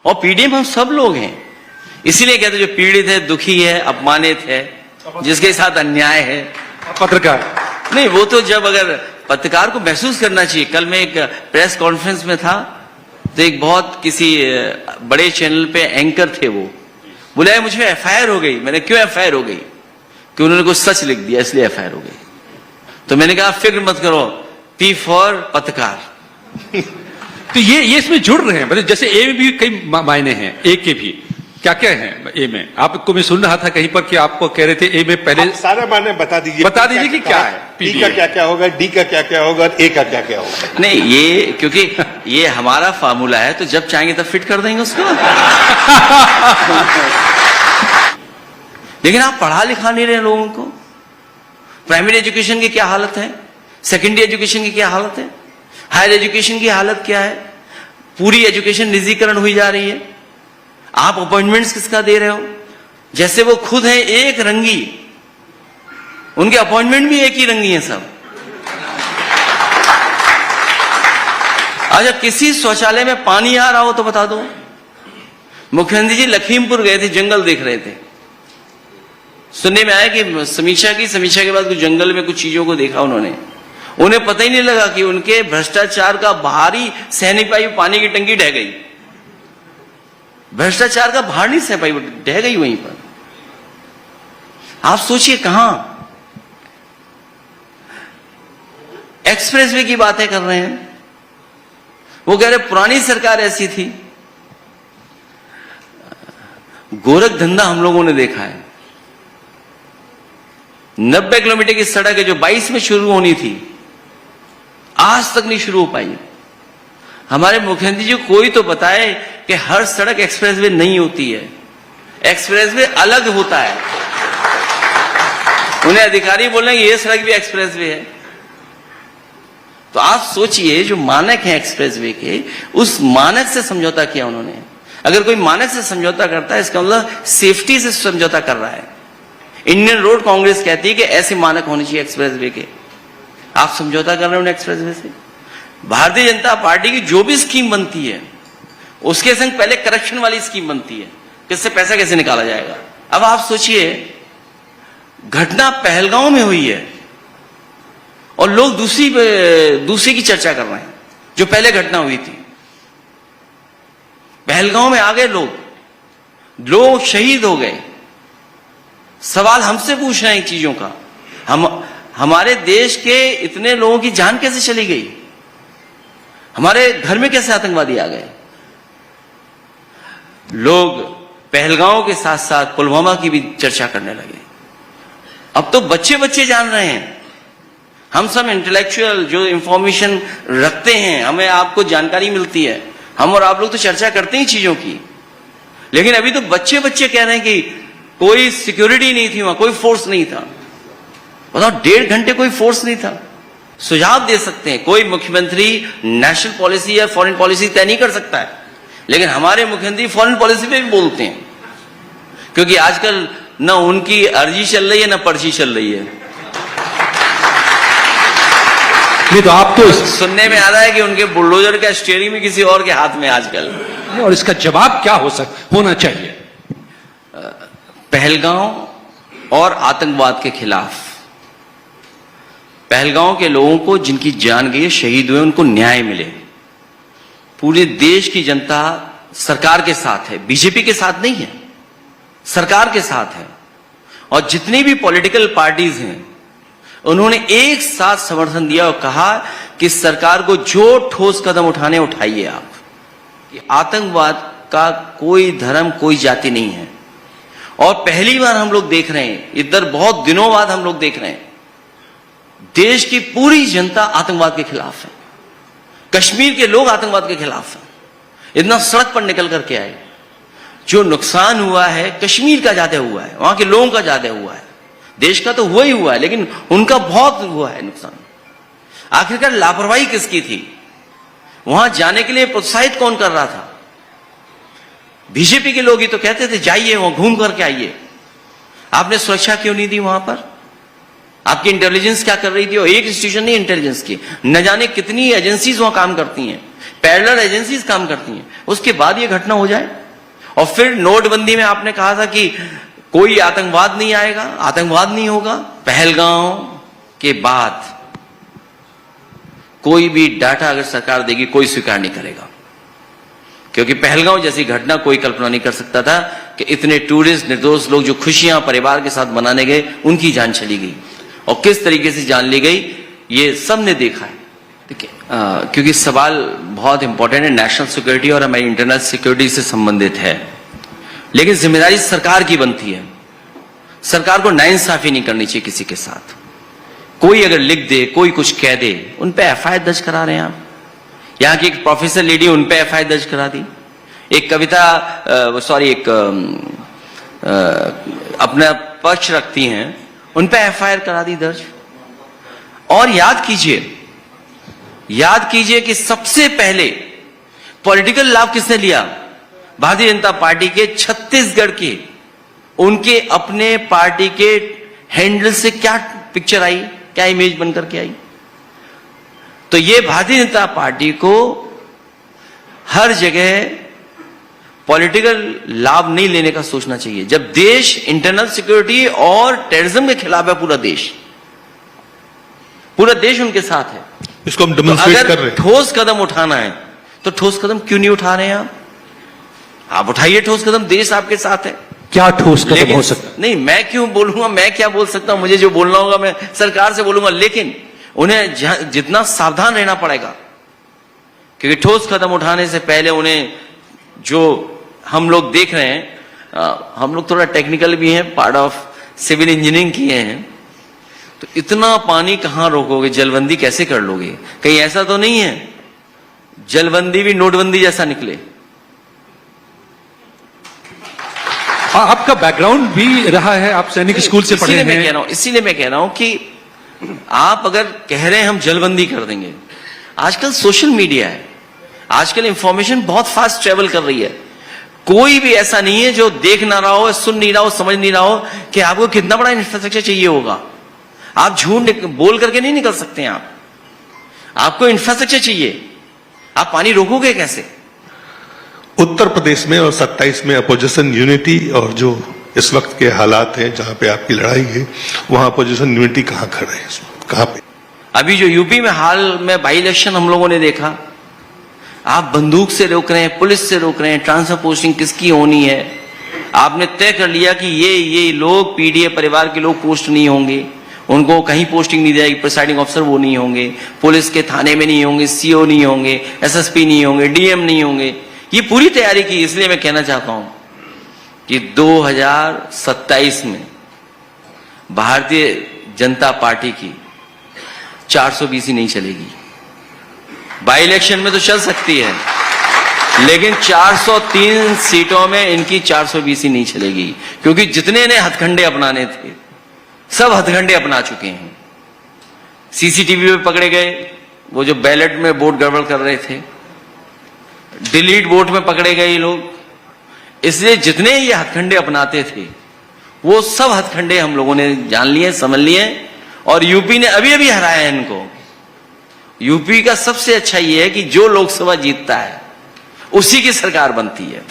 और पीडीएम हम सब लोग हैं। इसीलिए कहते जो पीड़ित है, दुखी है, अपमानित है, जिसके साथ अन्याय है, पत्रकार नहीं, वो तो जब अगर पत्रकार को महसूस करना चाहिए। कल मैं एक प्रेस कॉन्फ्रेंस में था तो एक बहुत किसी बड़े चैनल पे एंकर थे, वो बोला मुझे एफआईआर हो गई। मैंने क्यों एफआईआर हो गई? कि उन्होंने कुछ सच लिख दिया इसलिए एफआईआर हो गई। तो मैंने कहा फिक्र मत करो, पी फॉर पत्रकार। तो ये इसमें जुड़ रहे हैं, मतलब जैसे ए में भी कई मायने हैं, ए के भी क्या क्या है ए में? आपको मैं सुन रहा था कहीं पर कि आपको कह रहे थे ए में पहले सारा मायने बता दीजिए कि क्या है, पी का क्या क्या होगा, डी का क्या क्या होगा, ए का क्या क्या होगा। नहीं, ये क्योंकि ये हमारा फार्मूला है, तो जब चाहेंगे तब फिट कर देंगे उसको। लेकिन आप पढ़ा लिखा नहीं रहे लोगों को। प्राइमरी एजुकेशन की क्या हालत है, सेकेंडरी एजुकेशन की क्या हालत है, हायर एजुकेशन की हालत क्या है? पूरी एजुकेशन निजीकरण हुई जा रही है। आप अपॉइंटमेंट्स किसका दे रहे हो? जैसे वो खुद है एक रंगी, उनके अपॉइंटमेंट भी एक ही रंगी है सब। अच्छा, किसी शौचालय में पानी आ रहा हो तो बता दो। मुख्यमंत्री जी लखीमपुर गए थे, जंगल देख रहे थे। सुनने में आया कि समीक्षा के बाद कुछ जंगल में कुछ चीजों को देखा उन्होंने। उन्हें पता ही नहीं लगा कि उनके भ्रष्टाचार का बाहरी सह नहीं पाई, पानी की टंकी ढह गई। भ्रष्टाचार का बाहर नहीं सह पाई, ढह गई वहीं पर। आप सोचिए कहां एक्सप्रेसवे की बातें कर रहे हैं। वो कह रहे पुरानी सरकार ऐसी थी। गोरख धंधा हम लोगों ने देखा है। 90 किलोमीटर की सड़क है जो 22 में शुरू होनी थी, आज तक नहीं शुरू हो पाई। हमारे मुख्यमंत्री जी कोई तो बताए कि हर सड़क एक्सप्रेसवे नहीं होती है, एक्सप्रेसवे अलग होता है। उन्हें अधिकारी बोल रहे हैं कि ये सड़क भी एक्सप्रेसवे है। तो आप सोचिए, जो मानक है एक्सप्रेसवे के, उस मानक से समझौता किया उन्होंने। अगर कोई मानक से समझौता करता है, इसका मतलब सेफ्टी से समझौता कर रहा है। इंडियन रोड कांग्रेस कहती है कि ऐसे मानक होने चाहिए एक्सप्रेसवे के। आप समझौता कर रहे हो एक्सप्रेसवे से। भारतीय जनता पार्टी की जो भी स्कीम बनती है, उसके संग पहले करप्शन वाली स्कीम बनती है, किससे पैसा कैसे निकाला जाएगा। अब आप सोचिए, घटना पहलगांव में हुई है और लोग दूसरी की चर्चा कर रहे हैं जो पहले घटना हुई थी। पहलगांव में आ गए लोग शहीद हो गए। सवाल हमसे पूछ रहे हैं चीजों का। हमारे देश के इतने लोगों की जान कैसे चली गई? हमारे घर में कैसे आतंकवादी आ गए? लोग पहलगांव के साथ साथ पुलवामा की भी चर्चा करने लगे। अब तो बच्चे जान रहे हैं। हम सब इंटेलेक्चुअल जो इंफॉर्मेशन रखते हैं, हमें आपको जानकारी मिलती है, हम और आप लोग तो चर्चा करते हैं चीजों की। लेकिन अभी तो बच्चे कह रहे हैं कि कोई सिक्योरिटी नहीं थी, वहां कोई फोर्स नहीं था। बताओ, 1.5 घंटे कोई फोर्स नहीं था। सुझाव दे सकते हैं, कोई मुख्यमंत्री नेशनल पॉलिसी या फॉरेन पॉलिसी तय नहीं कर सकता है, लेकिन हमारे मुख्यमंत्री फॉरेन पॉलिसी पे भी बोलते हैं। क्योंकि आजकल न उनकी अर्जी चल रही है, न पर्ची चल रही है। नहीं तो आप तो सुनने में आ रहा है कि उनके बुलडोजर का स्टीयरिंग में किसी और के हाथ में आजकल। और इसका जवाब क्या होना चाहिए? पहलगांव और आतंकवाद के खिलाफ, पहलगांव के लोगों को जिनकी जान गई, शहीद हुए, उनको न्याय मिले। पूरे देश की जनता सरकार के साथ है, बीजेपी के साथ नहीं है, सरकार के साथ है। और जितनी भी पॉलिटिकल पार्टीज हैं, उन्होंने एक साथ समर्थन दिया और कहा कि सरकार को जो ठोस कदम उठाइए आप। कि आतंकवाद का कोई धर्म, कोई जाति नहीं है। और पहली बार हम लोग देख रहे हैं, इधर बहुत दिनों बाद हम लोग देख रहे हैं, देश की पूरी जनता आतंकवाद के खिलाफ है। कश्मीर के लोग आतंकवाद के खिलाफ हैं। इतना सड़क पर निकल करके आए। जो नुकसान हुआ है कश्मीर का ज्यादा हुआ है, वहां के लोगों का ज्यादा हुआ है। देश का तो हुआ ही हुआ है, लेकिन उनका बहुत हुआ है नुकसान। आखिरकार लापरवाही किसकी थी? वहां जाने के लिए प्रोत्साहित कौन कर रहा था? बीजेपी के लोग ही तो कहते थे जाइए, वहां घूम करके आइए। आपने सुरक्षा क्यों नहीं दी वहां पर? आपकी इंटेलिजेंस क्या कर रही थी? और एक इंस्टीट्यूशन नहीं इंटेलिजेंस की, न जाने कितनी एजेंसीज वहां काम करती हैं, पैरेलल एजेंसीज काम करती हैं। उसके बाद ये घटना हो जाए। और फिर नोटबंदी में आपने कहा था कि कोई आतंकवाद नहीं आएगा, आतंकवाद नहीं होगा। पहलगांव के बाद कोई भी डाटा अगर सरकार देगी कोई स्वीकार नहीं करेगा, क्योंकि पहलगांव जैसी घटना कोई कल्पना नहीं कर सकता था कि इतने टूरिस्ट निर्दोष लोग जो खुशियां परिवार के साथ मनाने गए उनकी जान चली गई, और किस तरीके से जान ली गई ये सबने देखा है। देखिए, क्योंकि सवाल बहुत इंपॉर्टेंट है, नेशनल सिक्योरिटी और हमारी इंटरनल सिक्योरिटी से संबंधित है, लेकिन जिम्मेदारी सरकार की बनती है। सरकार को नाइंसाफी नहीं करनी चाहिए किसी के साथ। कोई अगर लिख दे, कोई कुछ कह दे, उन पे एफआईआर दर्ज करा रहे हैं आप। यहां की एक प्रोफेसर लेडी, उन पे एफआईआर दर्ज करा दी। एक कविता अपना पक्ष रखती हैं, उन पे एफआईआर करा दी दर्ज। और याद कीजिए कि सबसे पहले पॉलिटिकल लाभ किसने लिया? भारतीय जनता पार्टी के छत्तीसगढ़ के, उनके अपने पार्टी के हैंडल से क्या पिक्चर आई, क्या इमेज बनकर के आई। तो ये भारतीय जनता पार्टी को हर जगह पॉलिटिकल लाभ नहीं लेने का सोचना चाहिए। जब देश इंटरनल सिक्योरिटी और टेररिज्म के खिलाफ है, पूरा देश उनके साथ है। इसको हम तो डेमोन्स्ट्रेट अगर कर रहे हैं। ठोस कदम उठाना है तो ठोस कदम क्यों नहीं उठा रहे हैं आप उठाइए ठोस कदम, देश आपके साथ है। क्या ठोस कदम हो सकता है? नहीं, मैं क्यों बोलूंगा, मैं क्या बोल सकता हूं, मुझे जो बोलना होगा मैं सरकार से बोलूंगा, लेकिन उन्हें जितना सावधान रहना पड़ेगा, क्योंकि ठोस कदम उठाने से पहले उन्हें जो हम लोग देख रहे हैं, हम लोग थोड़ा टेक्निकल भी हैं, पार्ट ऑफ सिविल इंजीनियरिंग किए हैं, तो इतना पानी कहां रोकोगे, जलबंदी कैसे कर लोगे? कहीं ऐसा तो नहीं है जलबंदी भी नोटबंदी जैसा निकले। आपका बैकग्राउंड भी रहा है, आप सैनिक स्कूल से पढ़े हैं। इसीलिए मैं कह रहा हूं कि आप अगर कह रहे हैं हम जलबंदी कर देंगे, आजकल सोशल मीडिया है, आजकल इंफॉर्मेशन बहुत फास्ट ट्रेवल कर रही है। कोई भी ऐसा नहीं है जो देख ना रहा हो, सुन नहीं रहा हो, समझ नहीं रहा हो कि आपको कितना बड़ा इंफ्रास्ट्रक्चर चाहिए होगा। आप झूठ बोल करके नहीं निकल सकते हैं। आपको इंफ्रास्ट्रक्चर चाहिए, आप पानी रोकोगे कैसे? उत्तर प्रदेश में और 27 में अपोजिशन यूनिटी, और जो इस वक्त के हालात हैं जहां पे आपकी लड़ाई है, वहां अपोजिशन यूनिटी कहां खड़े है, कहां पे? अभी जो यूपी में हाल में बाई इलेक्शन हम लोगों ने देखा, आप बंदूक से रोक रहे हैं, पुलिस से रोक रहे हैं, ट्रांसफर पोस्टिंग किसकी होनी है। आपने तय कर लिया कि ये लोग पीडीए परिवार के लोग पोस्ट नहीं होंगे, उनको कहीं पोस्टिंग नहीं दी जाएगी, प्रिसाइडिंग ऑफिसर वो नहीं होंगे, पुलिस के थाने में नहीं होंगे, सीओ नहीं होंगे, एसएसपी नहीं होंगे, डीएम नहीं होंगे। ये पूरी तैयारी की। इसलिए मैं कहना चाहता हूं कि 2027 में भारतीय जनता पार्टी की 420 नहीं चलेगी। बाई इलेक्शन में तो चल सकती है, लेकिन 403 सीटों में इनकी 420 नहीं चलेगी, क्योंकि जितने ने हथकंडे अपनाने थे सब हथकंडे अपना चुके हैं। सीसीटीवी पे पकड़े गए, वो जो बैलेट में वोट गड़बड़ कर रहे थे, डिलीट वोट में पकड़े गए ये लोग। इसलिए जितने ये हथकंडे अपनाते थे वो सब हथकंडे हम लोगों ने जान लिए, समझ लिए, और यूपी ने अभी अभी हराया है इनको। यूपी का सबसे अच्छा ये है कि जो लोकसभा जीतता है उसी की सरकार बनती है।